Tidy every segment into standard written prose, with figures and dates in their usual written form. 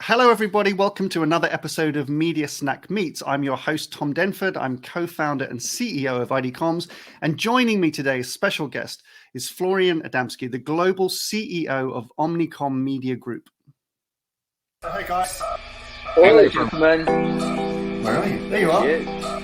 Hello, everybody. Welcome to another episode of Media Snack Meets. I'm your host, Tom Denford. I'm co-founder and CEO of IDComms. And joining me today, special guest, is Florian Adamski, the global CEO of Omnicom Media Group. Hey, guys. Hello, gentlemen. Where are you? There you are.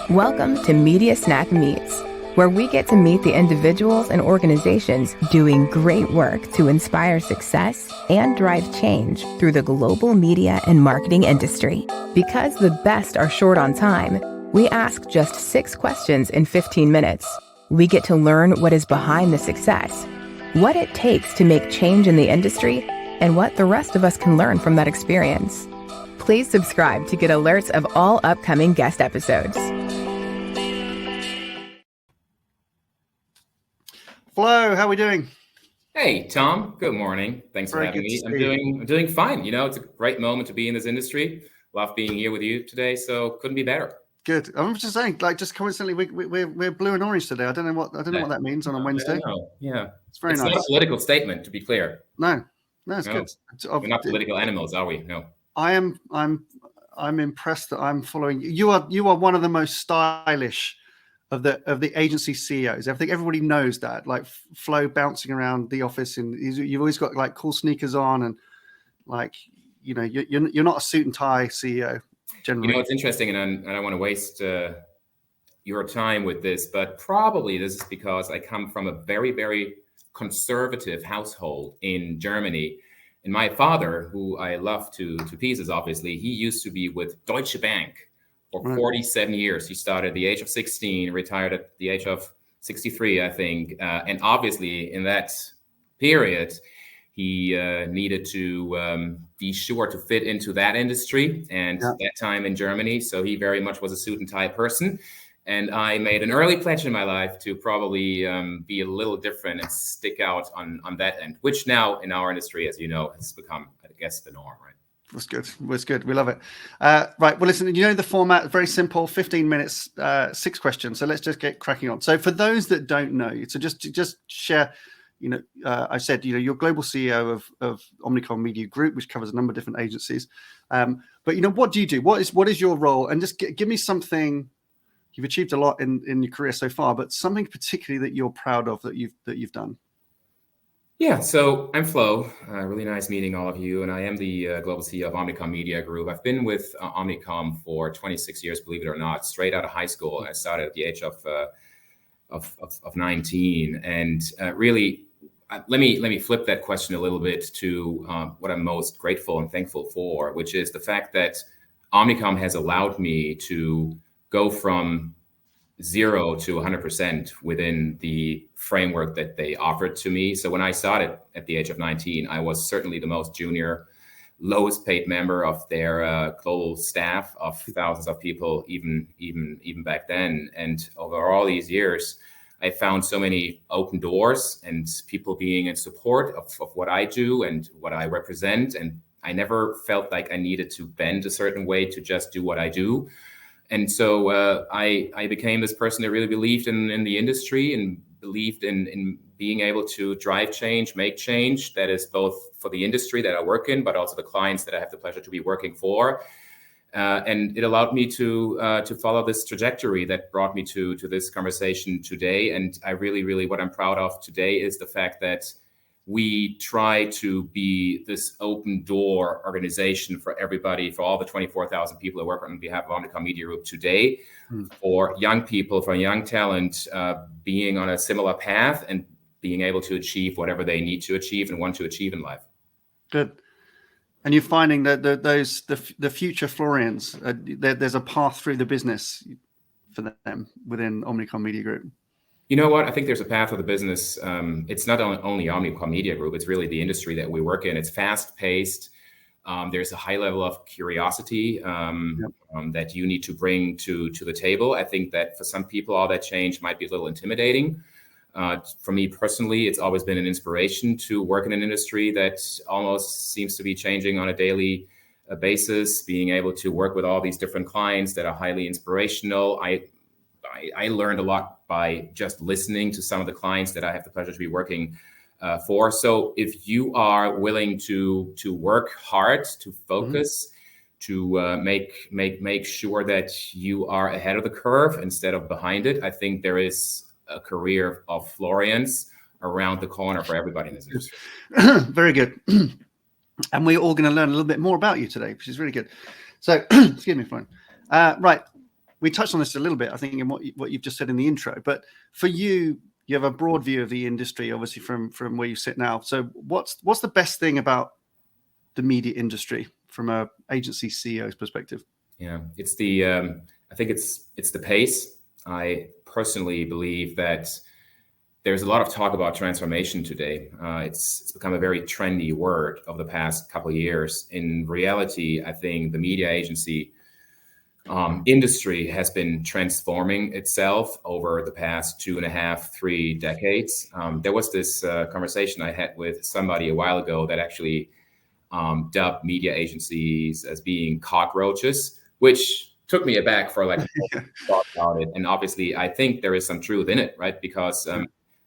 Welcome to Media Snack Meets, where we get to meet the individuals and organizations doing great work to inspire success and drive change through the global media and marketing industry. Because the best are short on time, we ask just 6 questions in 15 minutes. We get to learn what is behind the success, what it takes to make change in the industry, and what the rest of us can learn from that experience. Please subscribe to get alerts of all upcoming guest episodes. Flo, how are we doing? Hey, Tom. Good morning. Thanks for having me. I'm doing fine. You know, it's a great moment to be in this industry. Love being here with you today, so couldn't be better. Good. I'm just saying, just coincidentally, we're blue and orange today. I don't know what that means on a Wednesday. Yeah, it's very nice. It's not a political statement, to be clear. No, it's good. We're not political animals, are we? No. I'm impressed that I'm following you. You are one of the most stylish of the agency CEOs. I think everybody knows that. Like Flo bouncing around the office, and you've always got like cool sneakers on, and like you're not a suit and tie CEO generally. You know, it's interesting, and I don't want to waste your time with this, but probably this is because I come from a very, very conservative household in Germany. And my father, who I love to pieces, obviously, he used to be with Deutsche Bank for 47 years. He started at the age of 16, retired at the age of 63, I think. And obviously, in that period, he needed to be sure to fit into that industry and that time in Germany. So he very much was a suit and tie person. And I made an early pledge in my life to probably be a little different and stick out on that end, which now in our industry, as you know, has become, I guess, the norm, right? That's good. We love it. Right. Well, listen, you know the format, very simple, 15 minutes, 6 questions. So let's just get cracking on. So for those that don't know, so just share, I said, you're global CEO of Omnicom Media Group, which covers a number of different agencies. But, what do you do? What is your role? And just give me something. You've achieved a lot in your career so far, but something particularly that you're proud of that you've done. Yeah, so I'm Flo. Really nice meeting all of you, and I am the global CEO of Omnicom Media Group. I've been with Omnicom for 26 years, believe it or not, straight out of high school. I started at the age of 19, and really, let me flip that question a little bit to what I'm most grateful and thankful for, which is the fact that Omnicom has allowed me to go from 0 to 100% within the framework that they offered to me. So when I started at the age of 19, I was certainly the most junior, lowest paid member of their global staff of thousands of people, even back then. And over all these years, I found so many open doors and people being in support of what I do and what I represent. And I never felt like I needed to bend a certain way to just do what I do. And so I became this person that really believed in the industry and believed in being able to drive change, make change that is both for the industry that I work in, but also the clients that I have the pleasure to be working for. And it allowed me to follow this trajectory that brought me to this conversation today. And I really, what I'm proud of today is the fact that we try to be this open door organization for everybody, for all the 24,000 people that work on behalf of Omnicom Media Group today, for young people, for young talent, being on a similar path and being able to achieve whatever they need to achieve and want to achieve in life. Good. And you're finding that the future Florians, there's a path through the business for them within Omnicom Media Group. You know what? I think there's a path of the business. It's not only Omnicom Media Group, it's really the industry that we work in. It's fast-paced. There's a high level of curiosity that you need to bring to the table. I think that for some people, all that change might be a little intimidating. For me personally, it's always been an inspiration to work in an industry that almost seems to be changing on a daily basis, being able to work with all these different clients that are highly inspirational. I learned a lot by just listening to some of the clients that I have the pleasure to be working for. So if you are willing to work hard, to focus, to make sure that you are ahead of the curve instead of behind it, I think there is a career of Florians around the corner for everybody in this industry. Very good. And we're all going to learn a little bit more about you today, which is really good. So, excuse me, Florian. Right. We touched on this a little bit, I think, in what you've just said in the intro. But for you, you have a broad view of the industry, obviously, from where you sit now. So what's the best thing about the media industry from a agency CEO's perspective? Yeah, it's the I think it's the pace. I personally believe that there's a lot of talk about transformation today. It's become a very trendy word of the past couple of years. In reality, I think the media agency industry has been transforming itself over the past 2.5, 3 decades. There was this conversation I had with somebody a while ago that actually dubbed media agencies as being cockroaches, which took me aback for like thought about it. And obviously, I think there is some truth in it, right? Because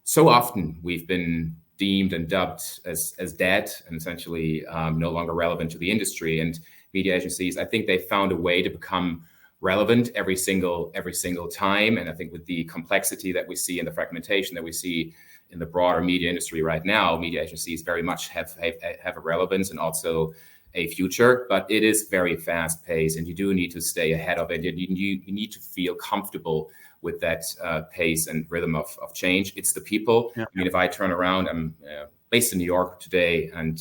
so often we've been deemed and dubbed as dead and essentially no longer relevant to the industry. And media agencies, I think they found a way to become relevant every single time. And I think with the complexity that we see and the fragmentation that we see in the broader media industry right now, media agencies very much have a relevance and also a future, but it is very fast paced and you do need to stay ahead of it. You need to feel comfortable with that pace and rhythm of change. It's the people. Yeah. I mean, if I turn around, I'm based in New York today, and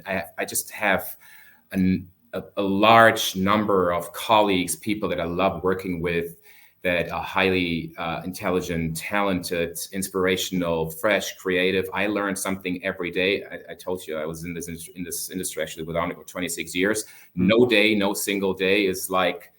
I just have a large number of colleagues, people that I love working with, that are highly intelligent, talented, inspirational, fresh, creative. I learn something every day. I told you I was in this industry actually with Omnicom for 26 years. No day, no single day is like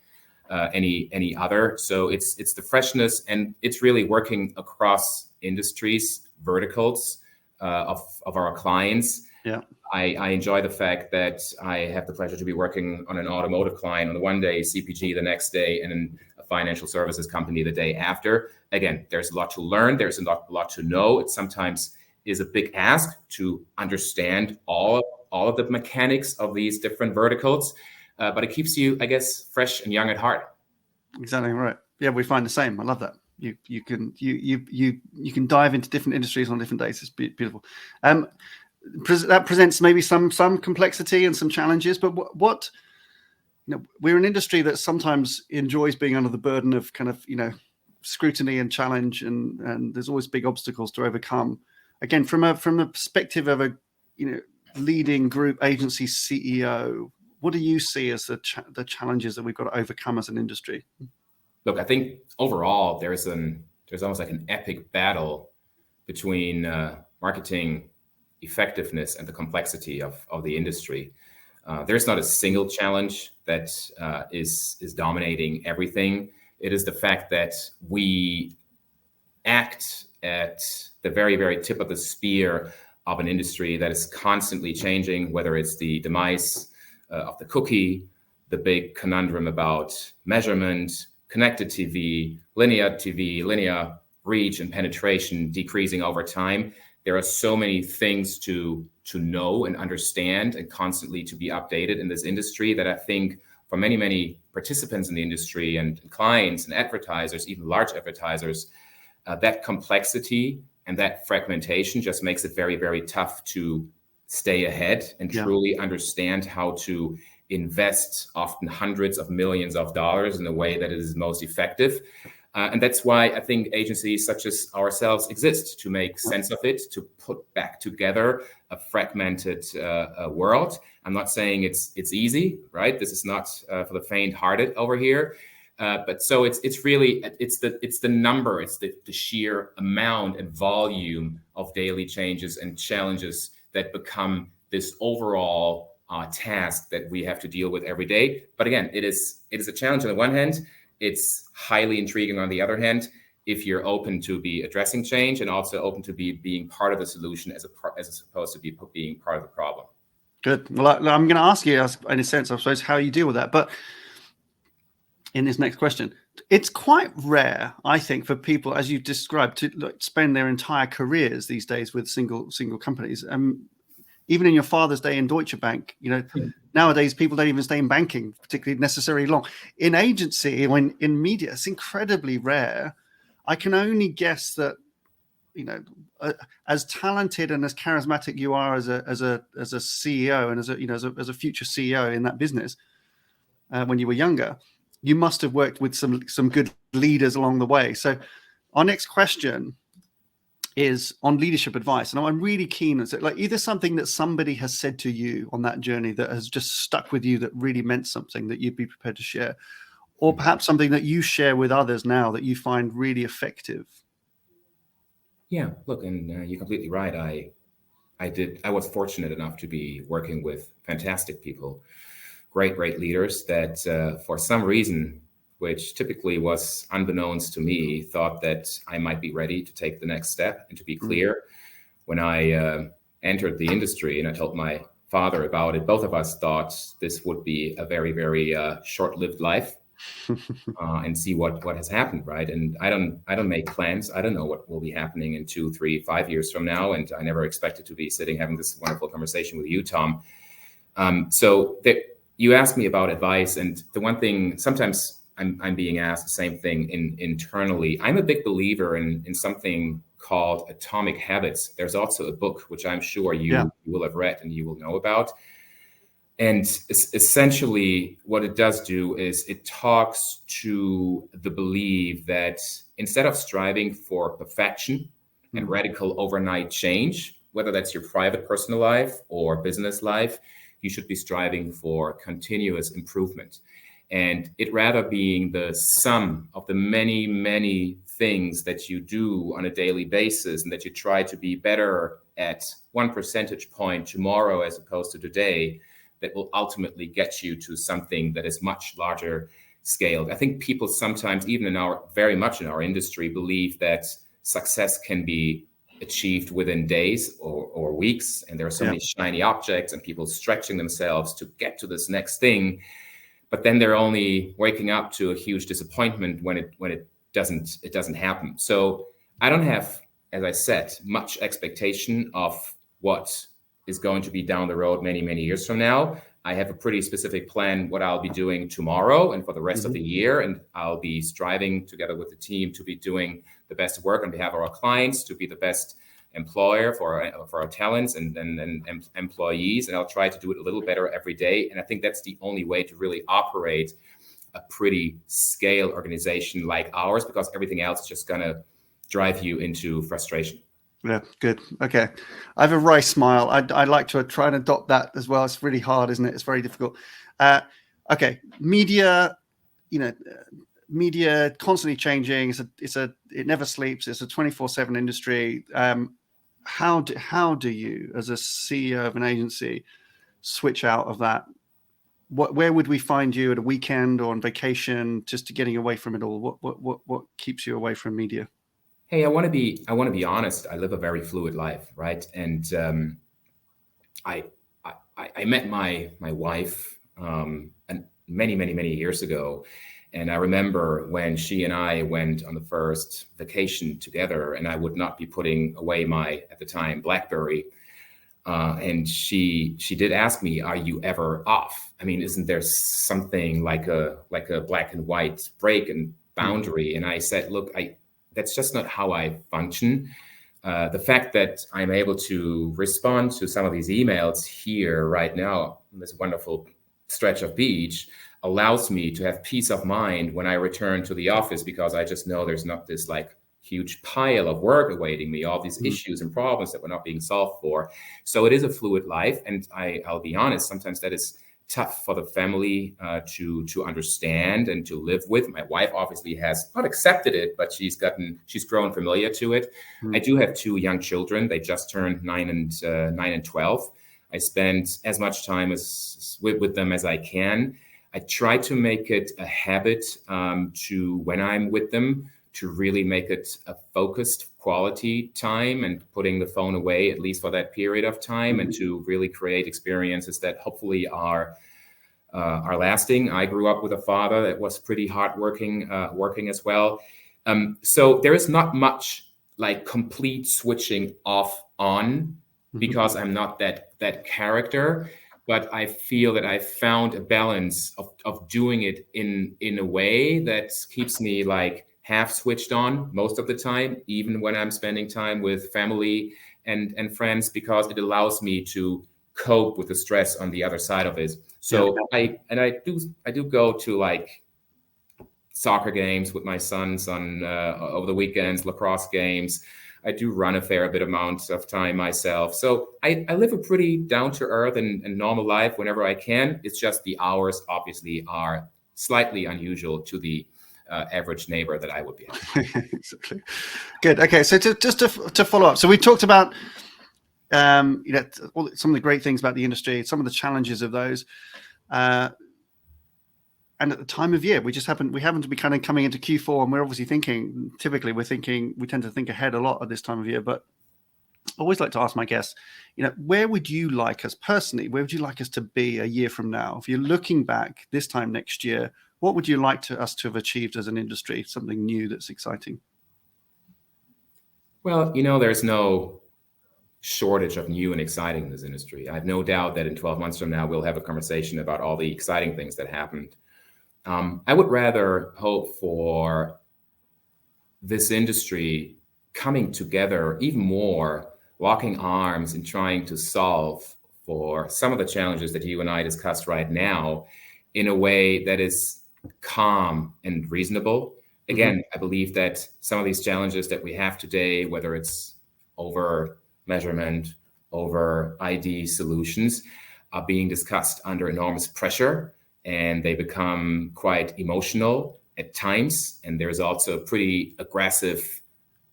any other. So it's the freshness, and it's really working across industries, verticals of our clients. Yeah. I enjoy the fact that I have the pleasure to be working on an automotive client on the one day, CPG the next day, and then a financial services company the day after. Again, there's a lot to learn. There's a lot to know. It sometimes is a big ask to understand all of the mechanics of these different verticals, but it keeps you, I guess, fresh and young at heart. Exactly right. Yeah, we find the same. I love that. You can dive into different industries on different days. It's beautiful. That presents maybe some complexity and some challenges, but what we're an industry that sometimes enjoys being under the burden of kind of scrutiny and challenge, and there's always big obstacles to overcome. Again, from a perspective of a leading group agency CEO, what do you see as the challenges that we've got to overcome as an industry? Look, I think overall there's almost like an epic battle between marketing effectiveness and the complexity of the industry. There's not a single challenge that is dominating everything. It is the fact that we act at the very, very tip of the spear of an industry that is constantly changing, whether it's the demise of the cookie, the big conundrum about measurement, connected TV, linear reach and penetration decreasing over time. There are so many things to know and understand and constantly to be updated in this industry that I think for many, many participants in the industry and clients and advertisers, even large advertisers, that complexity and that fragmentation just makes it very, very tough to stay ahead and truly understand how to invest often hundreds of millions of dollars in a way that it is most effective. And that's why I think agencies such as ourselves exist, to make sense of it, to put back together a fragmented world. I'm not saying it's easy, right? This is not for the faint-hearted over here. But so it's really the number, it's the sheer amount and volume of daily changes and challenges that become this overall task that we have to deal with every day. But again, it is a challenge on the one hand. It's highly intriguing on the other hand, if you're open to be addressing change and also open to being part of the solution as opposed to being part of the problem. Good. Well, I'm going to ask you, in a sense, I suppose, how you deal with that. But in this next question, it's quite rare, I think, for people, as you've described, to spend their entire careers these days with single companies. Even in your father's day in Deutsche Bank, nowadays people don't even stay in banking particularly necessarily long. In agency, when in media, it's incredibly rare. I can only guess that, as talented and as charismatic you are as a CEO and as a future CEO in that business, when you were younger, you must have worked with some good leaders along the way. So our next question is on leadership advice. And I'm really keen on it, like either something that somebody has said to you on that journey that has just stuck with you, that really meant something that you'd be prepared to share, or perhaps something that you share with others now that you find really effective. Yeah, look, and you're completely right. I was fortunate enough to be working with fantastic people, great leaders that for some reason, which typically was unbeknownst to me, thought that I might be ready to take the next step. And to be clear, when I entered the industry and I told my father about it, both of us thought this would be a very, very short-lived life. And see what has happened, right? And I don't make plans. I don't know what will be happening in 2, 3, 5 years from now. And I never expected to be sitting having this wonderful conversation with you, Tom. So you asked me about advice, and the one thing sometimes I'm being asked the same thing internally. I'm a big believer in something called Atomic Habits. There's also a book which I'm sure you will have read and you will know about. And essentially what it does do is it talks to the belief that instead of striving for perfection and radical overnight change, whether that's your private personal life or business life, you should be striving for continuous improvement. And it rather being the sum of the many, many things that you do on a daily basis and that you try to be better at 1 percentage point tomorrow as opposed to today, that will ultimately get you to something that is much larger scaled. I think people sometimes, even very much in our industry, believe that success can be achieved within days or weeks. And there are so many shiny objects and people stretching themselves to get to this next thing. But then they're only waking up to a huge disappointment when it doesn't happen. So I don't have, as I said, much expectation of what is going to be down the road many, many years from now. I have a pretty specific plan what I'll be doing tomorrow and for the rest of the year. And I'll be striving together with the team to be doing the best work on behalf of our clients, to be the best employer for our talents and employees. And I'll try to do it a little better every day. And I think that's the only way to really operate a pretty scale organization like ours, because everything else is just going to drive you into frustration. Yeah, good. Okay. I have a wry smile. I'd like to try and adopt that as well. It's really hard, isn't it? It's very difficult. Okay. Media, media constantly changing. It never sleeps. It's a 24/7 industry. How do you, as a CEO of an agency, switch out of that? Where would we find you at a weekend or on vacation, just to getting away from it all? What keeps you away from media? Hey, I want to be honest. I live a very fluid life, right? And I met my wife many years ago, and I remember when she and I went on the first vacation together, and I would not be putting away my, at the time, BlackBerry, and she did ask me, "Are you ever off? I mean, isn't there something like a black and white break and boundary?" And I said, "Look, that's just not how I function. The fact that I'm able to respond to some of these emails here right now, on this wonderful stretch of beach, allows me to have peace of mind when I return to the office, because I just know there's not this like huge pile of work awaiting me, all these issues and problems that were not being solved for." So it is a fluid life. And I'll be honest, sometimes that is tough for the family to understand and to live with. My wife obviously has not accepted it, but she's grown familiar to it. I do have 2 young children. They just turned 9 and 12. I spend as much time with them as I can. I try to make it a habit to, when I'm with them, to really make it a focused quality time and putting the phone away, at least for that period of time, and to really create experiences that hopefully are are lasting. I grew up with a father that was pretty hardworking, working as well. So there is not much like complete switching off on, because I'm not that character. But I feel that I found a balance of doing it in a way that keeps me like half switched on most of the time, even when I'm spending time with family and friends, because it allows me to cope with the stress on the other side of it. So I do go to like soccer games with my sons on over the weekends, lacrosse games. I do run a fair bit amount of time myself. So I live a pretty down-to-earth and normal life whenever I can. It's just the hours obviously are slightly unusual to the average neighbor that I would be. Exactly. Good. Okay. So just to follow up. So we talked about some of the great things about the industry, some of the challenges of those. And at the time of year, we happen to be kind of coming into Q4, and we're obviously we tend to think ahead a lot at this time of year. But I always like to ask my guests, where would you like us personally? Where would you like us to be a year from now? If you're looking back this time next year, what would you like us to have achieved as an industry? Something new that's exciting. Well, there's no shortage of new and exciting in this industry. I have no doubt that in 12 months from now, we'll have a conversation about all the exciting things that happened. I would rather hope for this industry coming together even more, locking arms and trying to solve for some of the challenges that you and I discussed right now in a way that is calm and reasonable. Again, I believe that some of these challenges that we have today, whether it's over measurement, over ID solutions, are being discussed under enormous pressure. And they become quite emotional at times. And there's also pretty aggressive,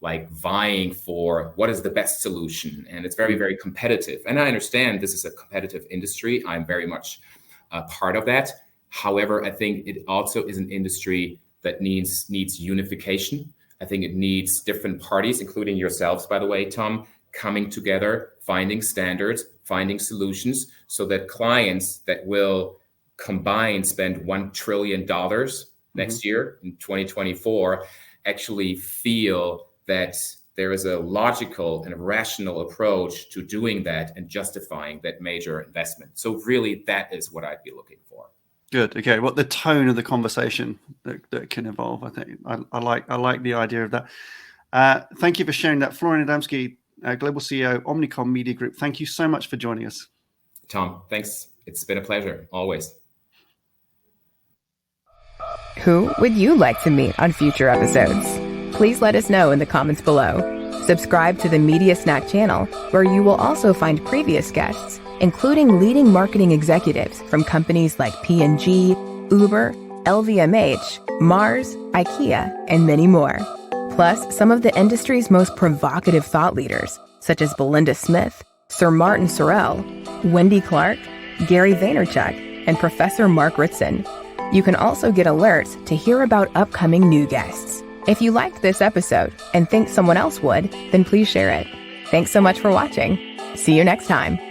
like vying for what is the best solution. And it's very, very competitive. And I understand this is a competitive industry. I'm very much a part of that. However, I think it also is an industry that needs unification. I think it needs different parties, including yourselves, by the way, Tom, coming together, finding standards, finding solutions, so that clients that will combined spend $1 trillion next year in 2024 actually feel that there is a logical and a rational approach to doing that and justifying that major investment. So really, that is what I'd be looking for. Good. Okay. Well, the tone of the conversation that can evolve, I think I like the idea of that. Thank you for sharing that, Florian Adamski, Global CEO, Omnicom Media Group. Thank you so much for joining us. Tom, thanks. It's been a pleasure, always. Who would you like to meet on future episodes? Please let us know in the comments below. Subscribe to the Media Snack channel, where you will also find previous guests, including leading marketing executives from companies like P&G, Uber, LVMH, Mars, IKEA, and many more. Plus, some of the industry's most provocative thought leaders, such as Belinda Smith, Sir Martin Sorrell, Wendy Clark, Gary Vaynerchuk, and Professor Mark Ritson. You can also get alerts to hear about upcoming new guests. If you liked this episode and think someone else would, then please share it. Thanks so much for watching. See you next time.